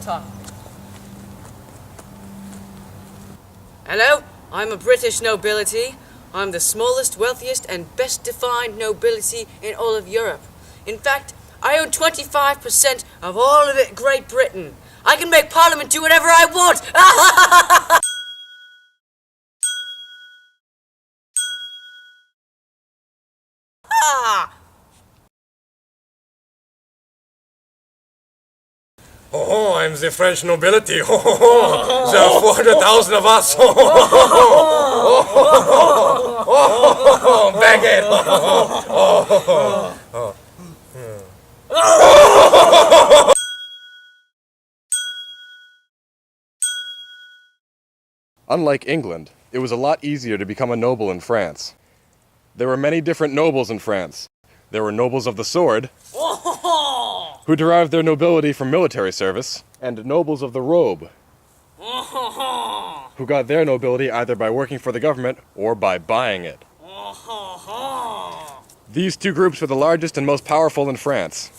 talk. Hello, I'm a British nobility. I'm the smallest, wealthiest, and best defined nobility in all of Europe. In fact, I own 25% of all of it, Great Britain. I can make Parliament do whatever I want. Oh, I'm the French nobility. There are 400,000 of us. Baguette. Unlike England, it was a lot easier to become a noble in France. There were many different nobles in France. There were nobles of the sword, who derived their nobility from military service, and nobles of the robe, who got their nobility either by working for the government or by buying it. These two groups were the largest and most powerful in France.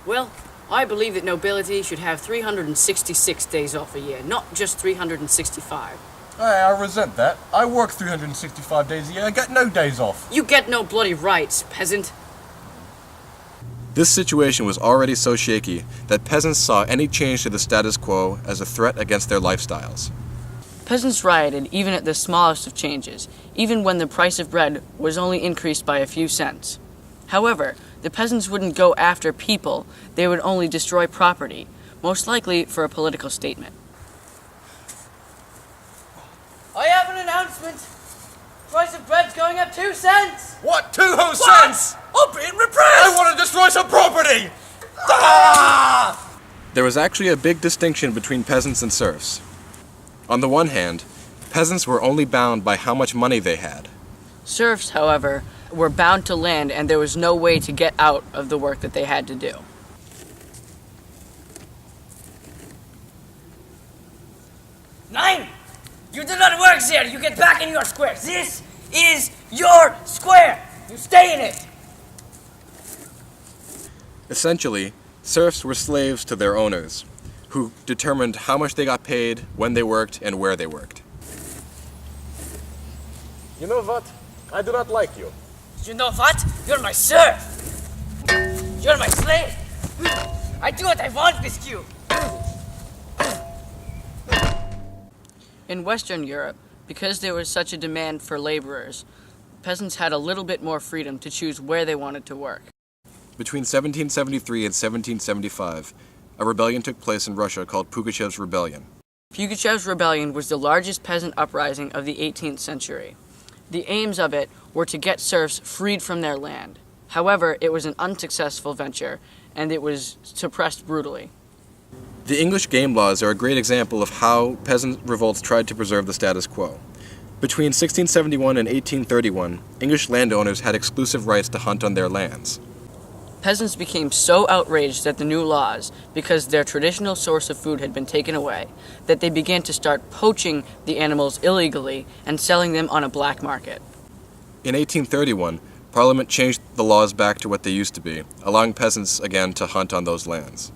Well, I believe that nobility should have 366 days off a year, not just 365. Hey, I resent that. I work 365 days a year. I get no days off. You get no bloody rights, peasant. This situation was already so shaky that peasants saw any change to the status quo as a threat against their lifestyles. Peasants rioted even at the smallest of changes, even when the price of bread was only increased by a few cents. However, the peasants wouldn't go after people, they would only destroy property, most likely for a political statement. I have an announcement! Price of bread's going up 2 cents! What? 2 whole cents? I'm being repressed. I want to destroy some property! There was actually a big distinction between peasants and serfs. On the one hand, peasants were only bound by how much money they had. Serfs, however, were bound to land and there was no way to get out of the work that they had to do. Nine! You do not work there! You get back in your square! This is your square! You stay in it! Essentially, serfs were slaves to their owners, who determined how much they got paid, when they worked, and where they worked. You know what? I do not like you. You know what? You're my serf! You're my slave! I do what I want with you! In Western Europe, because there was such a demand for laborers, peasants had a little bit more freedom to choose where they wanted to work. Between 1773 and 1775, a rebellion took place in Russia called Pugachev's Rebellion. Pugachev's Rebellion was the largest peasant uprising of the 18th century. The aims of it were to get serfs freed from their land. However, it was an unsuccessful venture, and it was suppressed brutally. The English game laws are a great example of how peasant revolts tried to preserve the status quo. Between 1671 and 1831, English landowners had exclusive rights to hunt on their lands. Peasants became so outraged at the new laws, because their traditional source of food had been taken away, that they began to start poaching the animals illegally and selling them on a black market. In 1831, Parliament changed the laws back to what they used to be, allowing peasants again to hunt on those lands.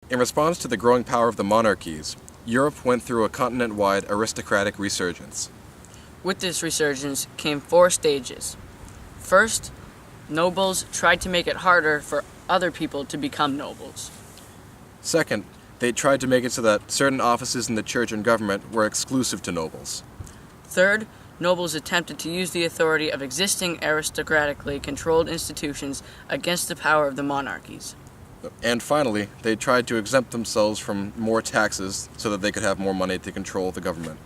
In response to the growing power of the monarchies, Europe went through a continent-wide aristocratic resurgence. With this resurgence came 4 stages. First, nobles tried to make it harder for other people to become nobles. Second, they tried to make it so that certain offices in the church and government were exclusive to nobles. Third, nobles attempted to use the authority of existing aristocratically controlled institutions against the power of the monarchies. And finally, they tried to exempt themselves from more taxes so that they could have more money to control the government.